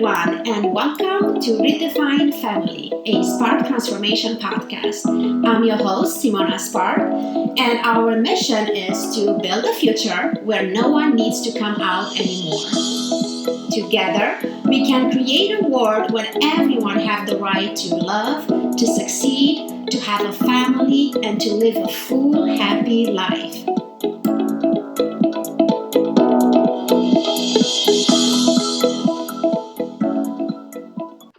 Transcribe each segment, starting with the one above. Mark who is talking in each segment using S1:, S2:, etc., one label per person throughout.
S1: everyone, and welcome to Redefine Family, a Spark Transformation podcast. I'm your host, Simona Spark, and our mission is to build a future where no one needs to come out anymore. Together, we can create a world where everyone has the right to love, to succeed, to have a family, and to live a full, happy life.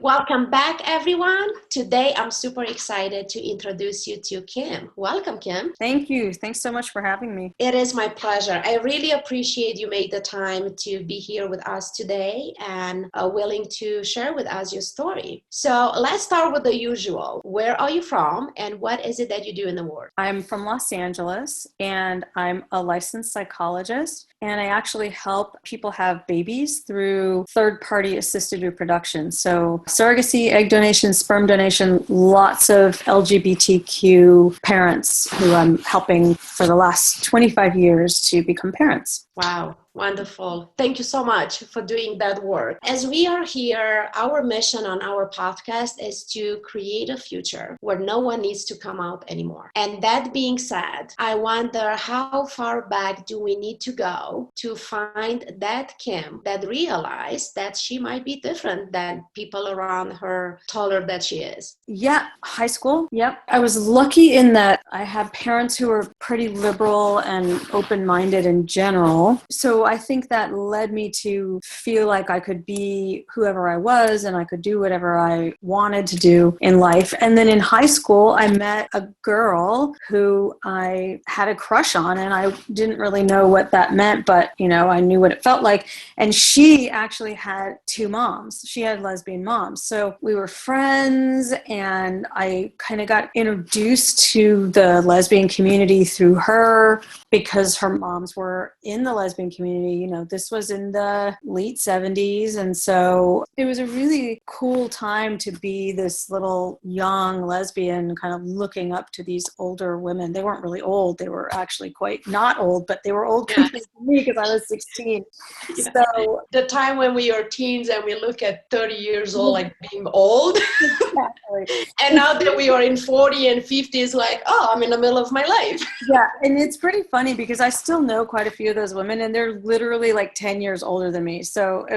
S1: Welcome back, everyone. Today, I'm super excited to introduce you to Kim. Welcome, Kim.
S2: Thank you. Thanks so much for having me.
S1: It is my pleasure. I really appreciate you made the time to be here with us today and willing to share with us your story. So let's start with the usual. Where are you from and what is it that you do in the world?
S2: I'm from Los Angeles and I'm a licensed psychologist, and I actually help people have babies through third-party assisted reproduction. So surrogacy, egg donation, sperm donation, lots of LGBTQ parents who I'm helping for the last 25 years to become parents.
S1: Wow. Wonderful. Thank you so much for doing that work. As we are here, our mission on our podcast is to create a future where no one needs to come out anymore. And that being said, I wonder how far back do we need to go to find that Kim that realized that she might be different than people around her told her that she is?
S2: Yeah, high school. Yep. I was lucky in that I had parents who were pretty liberal and open-minded in general. So I think that led me to feel like I could be whoever I was and I could do whatever I wanted to do in life. And then in high school, I met a girl who I had a crush on, and I didn't really know what that meant, but I knew what it felt like. And she actually had two moms. She had lesbian moms. So we were friends, and I kind of got introduced to the lesbian community through her because her moms were in the lesbian community. This was in the late 70s. And so it was a really cool time to be this little young lesbian kind of looking up to these older women. They weren't really old. They were actually quite not old, but they were old compared to me because I was 16.
S1: Yeah.
S2: So
S1: the time when we are teens and we look at 30 years old like being old.
S2: Exactly.
S1: And now that we are in 40 and 50, it's like, oh, I'm in the middle of my life.
S2: Yeah. And it's pretty funny because I still know quite a few of those women, and they're literally like 10 years older than me. So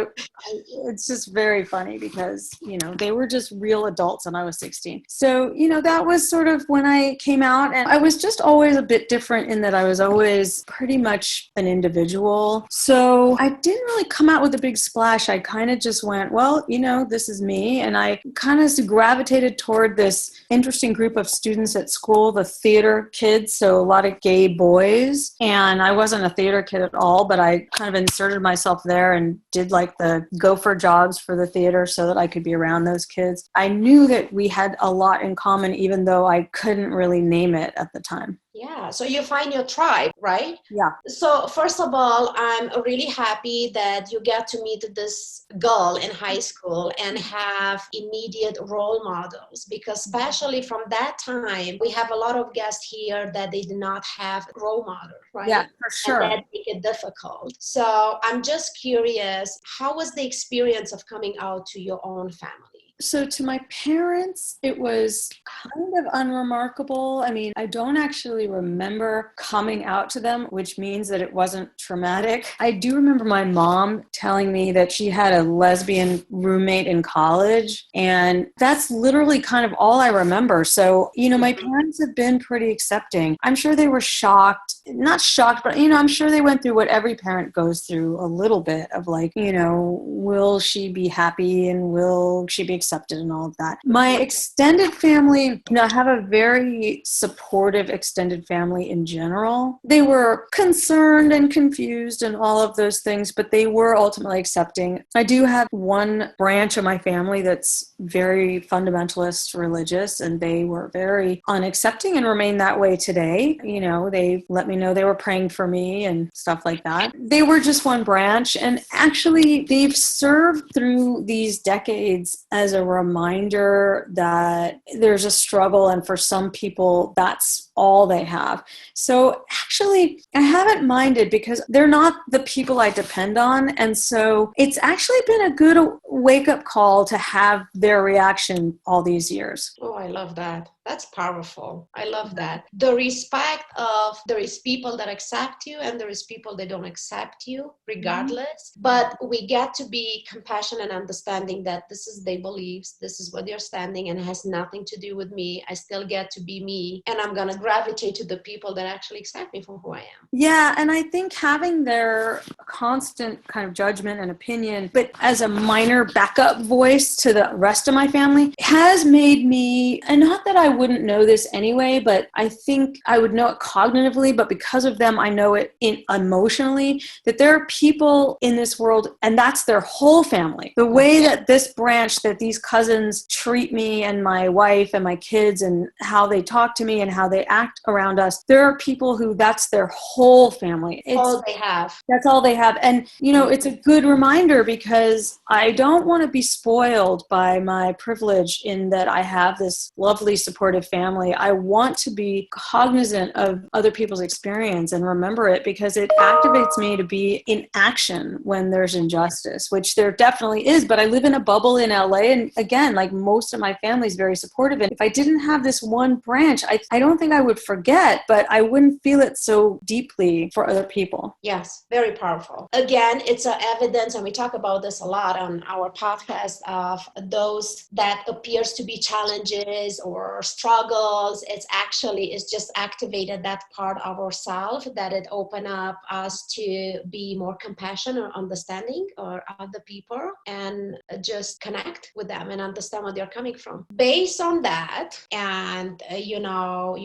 S2: it's just very funny because, they were just real adults and I was 16. So, that was sort of when I came out, and I was just always a bit different in that I was always pretty much an individual. So I didn't really come out with a big splash. I kind of just went, well, this is me. And I kind of gravitated toward this interesting group of students at school, the theater kids. So a lot of gay boys. And I wasn't a theater kid at all, but I kind of inserted myself there and did like the gopher jobs for the theater so that I could be around those kids. I knew that we had a lot in common, even though I couldn't really name it at the time.
S1: Yeah, so you find your tribe, right?
S2: Yeah.
S1: So first of all, I'm really happy that you get to meet this girl in high school and have immediate role models, because especially from that time, we have a lot of guests here that they did not have role models, right?
S2: Yeah, for sure.
S1: And that make it difficult. So I'm just curious, how was the experience of coming out to your own family?
S2: So to my parents, it was kind of unremarkable. I mean, I don't actually remember coming out to them, which means that it wasn't traumatic. I do remember my mom telling me that she had a lesbian roommate in college, and that's literally kind of all I remember. So, my parents have been pretty accepting. I'm sure they were shocked, not shocked, but, I'm sure they went through what every parent goes through a little bit of like, will she be happy and will she be accepted and all of that. My extended family, I have a very supportive extended family in general. They were concerned and confused and all of those things, but they were ultimately accepting. I do have one branch of my family that's very fundamentalist religious, and they were very unaccepting and remain that way today. They let me know they were praying for me and stuff like that. They were just one branch, and actually they've served through these decades as a reminder that there's a struggle, and for some people that's all they have. So actually, I haven't minded because they're not the people I depend on. And so it's actually been a good wake-up call to have their reaction all these years.
S1: Oh, I love that. That's powerful. I love that. The respect of there is people that accept you and there is people that don't accept you regardless. But we get to be compassionate and understanding that this is their beliefs, this is what they're standing, and it has nothing to do with me. I still get to be me, and I'm going to gravitate to the people that actually accept me for who I am.
S2: Yeah, and I think having their constant kind of judgment and opinion, but as a minor backup voice to the rest of my family, has made me, and not that I wouldn't know this anyway, but I think I would know it cognitively, but because of them, I know it emotionally, that there are people in this world, and that's their whole family. The way that this branch, that these cousins treat me and my wife and my kids and how they talk to me and how they act around us, there are people who that's their whole family. It's
S1: all they have.
S2: That's all they have. And, it's a good reminder because I don't want to be spoiled by my privilege in that I have this lovely supportive family. I want to be cognizant of other people's experience and remember it because it activates me to be in action when there's injustice, which there definitely is. But I live in a bubble in LA. And again, like most of my family is very supportive. And if I didn't have this one branch, I don't think I would forget, but I wouldn't feel it so deeply for other people.
S1: Yes, very powerful. Again, it's evidence, and we talk about this a lot on our podcast, of those that appears to be challenges or struggles. It's just activated that part of ourselves that it open up us to be more compassionate or understanding or other people and just connect with them and understand where they're coming from. Based on that, and you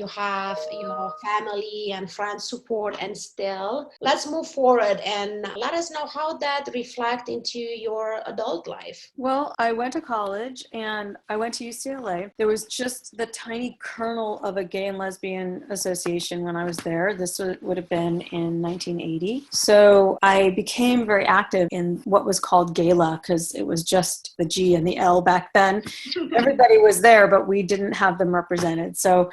S1: have your family and friends support, and still let's move forward and let us know how that reflect into your adult life.
S2: Well, I went to college and I went to UCLA. There was just the tiny kernel of a gay and lesbian association when I was there. This would have been in 1980. So I became very active in what was called Gala because it was just the G and the L back then. Everybody was there, but we didn't have them represented. So,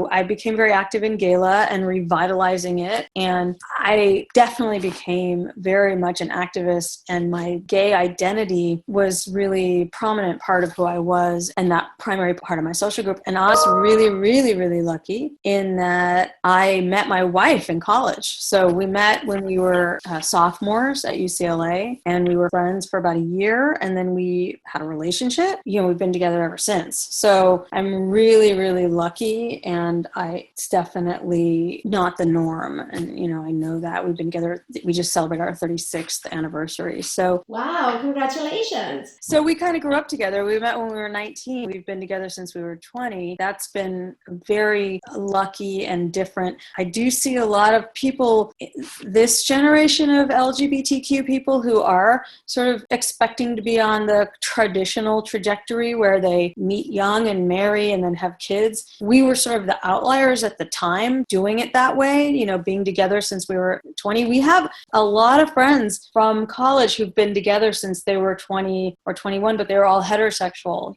S2: I became very active in Gala and revitalizing it. And I definitely became very much an activist, and my gay identity was really prominent part of who I was and that primary part of my social group. And I was really, really, really lucky in that I met my wife in college. So we met when we were sophomores at UCLA, and we were friends for about a year, and then we had a relationship. We've been together ever since. So I'm really, really lucky, and it's definitely not the norm. And, I know that we've been together. We just celebrated our 36th anniversary. So
S1: wow, congratulations.
S2: So we kind of grew up together. We met when we were 19. We've been together since we were 20. That's been very lucky and different. I do see a lot of people, this generation of LGBTQ people, who are sort of expecting to be on the traditional trajectory where they meet young and marry and then have kids. We were sort of the outliers at the time doing it that way, being together since we were 20. We have a lot of friends from college who've been together since they were 20 or 21, but they were all heterosexual,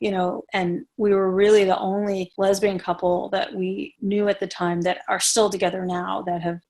S2: and we were really the only lesbian couple that we knew at the time that are still together now that have,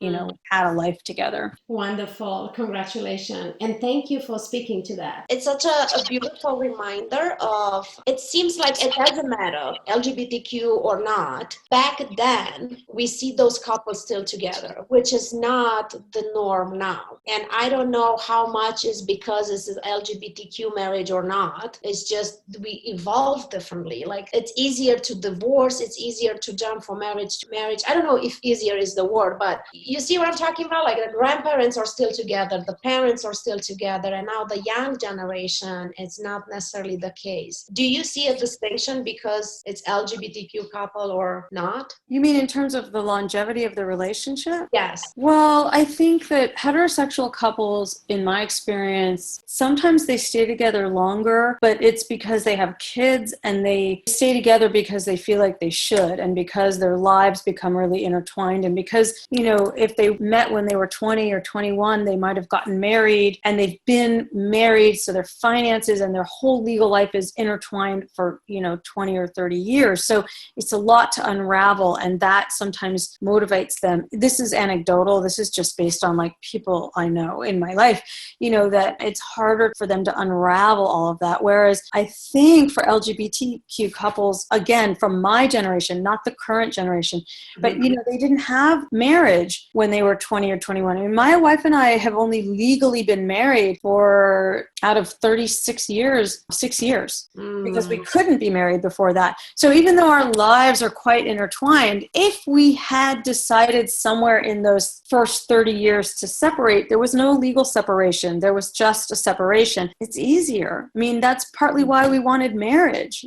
S2: had a life together.
S1: Wonderful. Congratulations. And thank you for speaking to that. It's such a beautiful reminder of, it seems like it doesn't matter, LGBTQ or not. Back then, we see those couples still together, which is not the norm now. And I don't know how much is because it's an LGBTQ marriage or not. It's just we evolve differently. Like it's easier to divorce. It's easier to jump from marriage to marriage. I don't know if easier is the word, but you see what I'm talking about? Like the grandparents are still together. The parents are still together. And now the young generation, it's not necessarily the case. Do you see a distinction because it's LGBTQ couple or not?
S2: You mean in terms of the longevity of the relationship?
S1: Yes.
S2: Well, I think that heterosexual heterosexual couples, in my experience, sometimes they stay together longer, but it's because they have kids and they stay together because they feel like they should, and because their lives become really intertwined, and because, if they met when they were 20 or 21, they might have gotten married and they've been married, so their finances and their whole legal life is intertwined for 20 or 30 years. So it's a lot to unravel, and that sometimes motivates them. This is anecdotal. This is just based on like people I know in my life, that it's harder for them to unravel all of that. Whereas I think for LGBTQ couples, again, from my generation, not the current generation, but they didn't have marriage when they were 20 or 21. I mean, my wife and I have only legally been married for, out of 36 years, 6 years, because we couldn't be married before that. So even though our lives are quite intertwined, if we had decided somewhere in those first 30 years to separate, there was no legal separation. There was just a separation. It's easier. I mean, that's partly why we wanted marriage,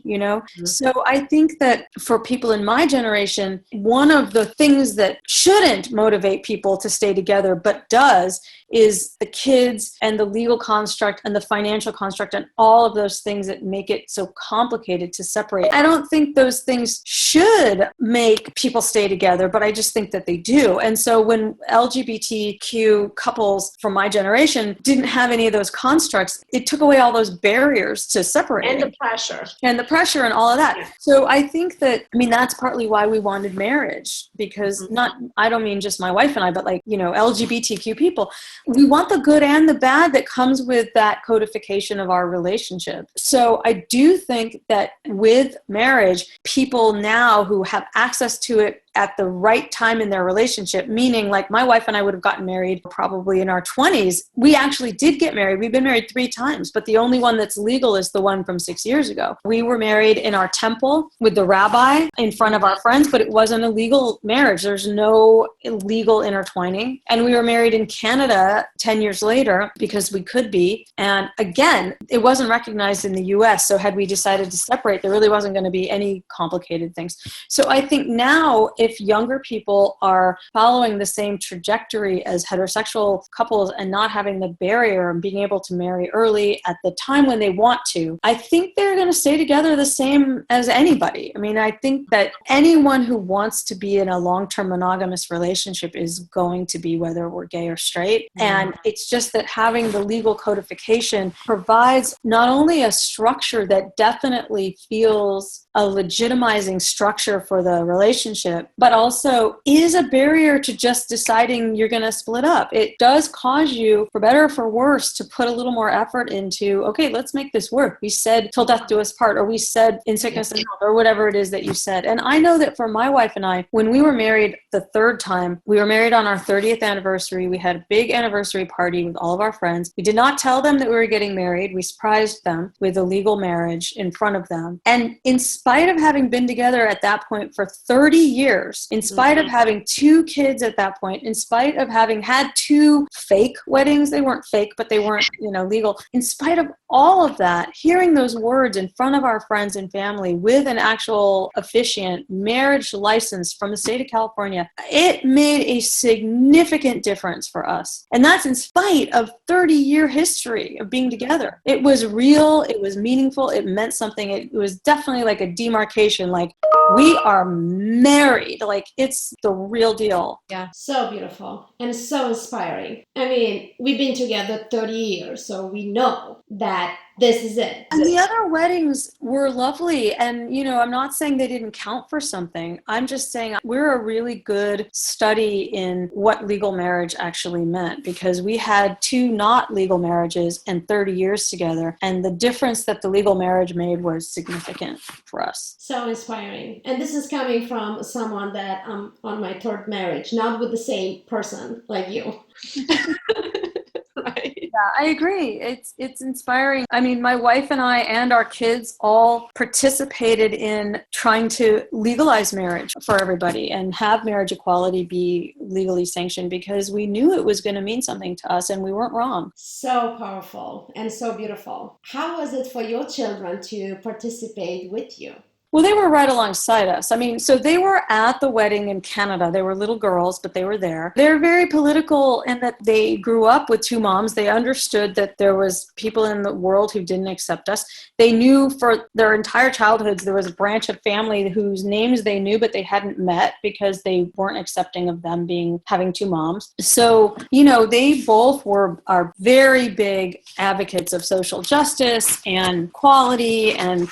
S2: So I think that for people in my generation, one of the things that shouldn't motivate people to stay together, but does, is the kids and the legal construct and the financial construct and all of those things that make it so complicated to separate. I don't think those things should make people stay together, but I just think that they do. And so when LGBTQ couples from my generation didn't have any of those constructs, it took away all those barriers to separate.
S1: And the pressure.
S2: And the pressure and all of that. Yeah. So I think that, that's partly why we wanted marriage, because I don't mean just my wife and I, but like, LGBTQ people. We want the good and the bad that comes with that codification of our relationship. So I do think that with marriage, people now who have access to it at the right time in their relationship, meaning like my wife and I would have gotten married probably in our 20s. We actually did get married. We've been married 3 times, but the only one that's legal is the one from 6 years ago. We were married in our temple with the rabbi in front of our friends, but it wasn't a legal marriage. There's no legal intertwining. And we were married in Canada 10 years later because we could be. And again, it wasn't recognized in the US. So had we decided to separate, there really wasn't going to be any complicated things. So I think now, if younger people are following the same trajectory as heterosexual couples and not having the barrier and being able to marry early at the time when they want to, I think they're going to stay together the same as anybody. I think that anyone who wants to be in a long-term monogamous relationship is going to be, whether we're gay or straight. And it's just that having the legal codification provides not only a structure that definitely feels a legitimizing structure for the relationship, but also is a barrier to just deciding you're going to split up. It does cause you, for better or for worse, to put a little more effort into, okay, let's make this work. We said till death do us part, or we said in sickness and health, or whatever it is that you said. And I know that for my wife and I, when we were married the 3rd time, we were married on our 30th anniversary. We had a big anniversary party with all of our friends. We did not tell them that we were getting married. We surprised them with a legal marriage in front of them. And in spite of having been together at that point for 30 years, in spite of having 2 kids at that point, in spite of having had 2 fake weddings, they weren't fake, but they weren't, legal. In spite of all of that, hearing those words in front of our friends and family with an actual officiant marriage license from the state of California, it made a significant difference for us. And that's in spite of 30-year history of being together. It was real. It was meaningful. It meant something. It was definitely like a demarcation, like we are married. Like it's the real deal.
S1: Yeah, so beautiful and so inspiring. We've been together 30 years, so we know that this is it.
S2: And the other weddings were lovely. And, I'm not saying they didn't count for something. I'm just saying we're a really good study in what legal marriage actually meant, because we had 2 not legal marriages and 30 years together. And the difference that the legal marriage made was significant for us.
S1: So inspiring. And this is coming from someone that I'm on my 3rd marriage, not with the same person like you. Right.
S2: Yeah, I agree. It's inspiring. My wife and I and our kids all participated in trying to legalize marriage for everybody and have marriage equality be legally sanctioned, because we knew it was going to mean something to us and we weren't wrong.
S1: So powerful and so beautiful. How was it for your children to participate with you?
S2: Well, they were right alongside us. I mean, so they were at the wedding in Canada. They were little girls, but they were there. They're very political in that they grew up with two moms. They understood that there was people in the world who didn't accept us. They knew for their entire childhoods there was a branch of family whose names they knew, but they hadn't met because they weren't accepting of them having two moms. So, they both are very big advocates of social justice and equality and,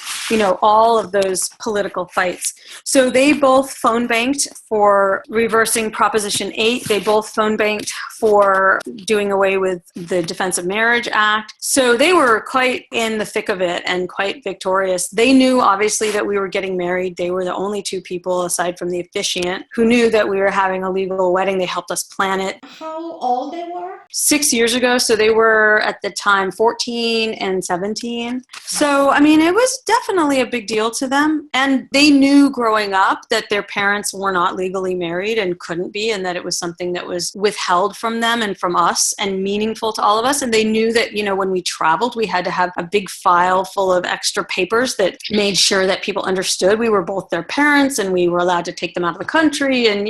S2: all of those political fights. So they both phone banked for reversing Proposition 8. They both phone banked for doing away with the Defense of Marriage Act. So they were quite in the thick of it and quite victorious. They knew, obviously, that we were getting married. They were the only two people, aside from the officiant, who knew that we were having a legal wedding. They helped us plan it.
S1: How old they were?
S2: 6 years ago. So they were at the time 14 and 17. So, I mean, it was definitely a big deal to them. And they knew growing up that their parents were not legally married and couldn't be, and that it was something that was withheld from them and from us and meaningful to all of us. And they knew that, when we traveled, we had to have a big file full of extra papers that made sure that people understood we were both their parents and we were allowed to take them out of the country. And,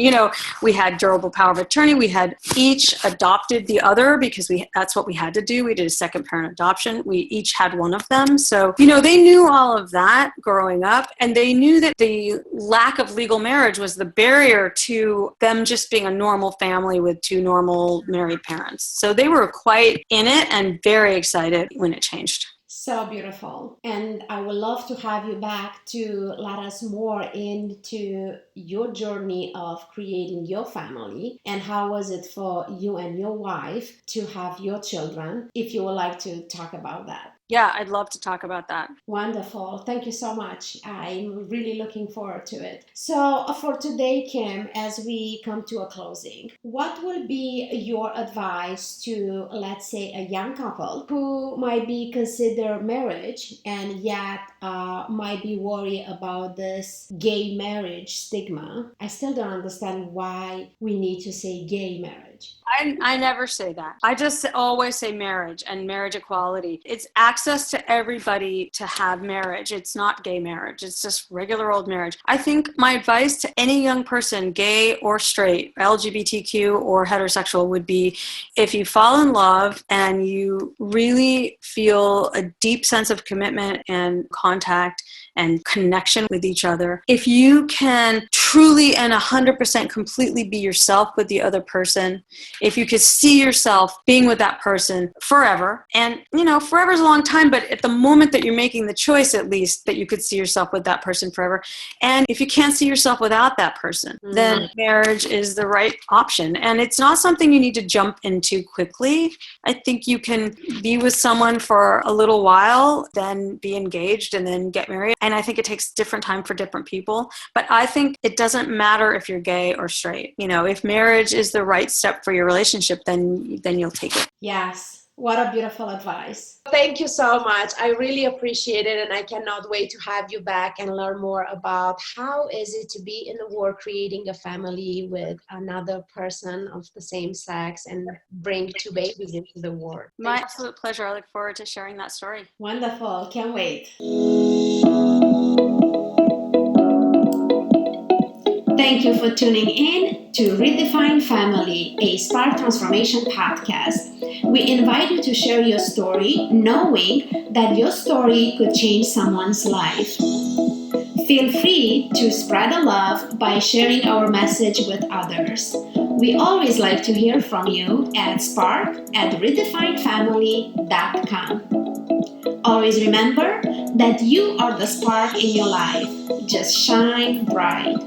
S2: we had durable power of attorney. We had each adopted the other because that's what we had to do. We did a second parent adoption. We each had one of them. So, they knew all of that growing up, and they knew that the lack of legal marriage was the barrier to them just being a normal family with two normal married parents. So they were quite in it and very excited when it changed.
S1: So beautiful. And I would love to have you back to let us more into your journey of creating your family and how was it for you and your wife to have your children, if you would like to talk about that.
S2: Yeah, I'd love to talk about that.
S1: Wonderful. Thank you so much. I'm really looking forward to it. So for today, Kim, as we come to a closing, what will be your advice to, let's say, a young couple who might be consider marriage and yet might be worried about this gay marriage stigma? I still don't understand why we need to say gay marriage.
S2: I never say that. I just always say marriage and marriage equality. It's access to everybody to have marriage. It's not gay marriage. It's just regular old marriage. I think my advice to any young person, gay or straight, LGBTQ or heterosexual, would be if you fall in love and you really feel a deep sense of commitment and contact and connection with each other, if you can truly and 100% completely be yourself with the other person, if you could see yourself being with that person forever, and forever is a long time, but at the moment that you're making the choice, at least, that you could see yourself with that person forever. And if you can't see yourself without that person, then marriage is the right option. And it's not something you need to jump into quickly. I think you can be with someone for a little while, then be engaged, and then get married. And I think it takes different time for different people. But I think it doesn't matter if you're gay or straight. If marriage is the right step for your relationship, then you'll take it.
S1: Yes. What a beautiful advice. Thank you so much. I really appreciate it, and I cannot wait to have you back and learn more about how is it to be in the world creating a family with another person of the same sex and bring two babies into the world.
S2: My absolute pleasure. I look forward to sharing that story.
S1: Wonderful. Can't wait. Thank you for tuning in to Redefine Family, a Spark Transformation podcast. We invite you to share your story, knowing that your story could change someone's life. Feel free to spread the love by sharing our message with others. We always like to hear from you at spark@redefinefamily.com. Always remember that you are the spark in your life. Just shine bright.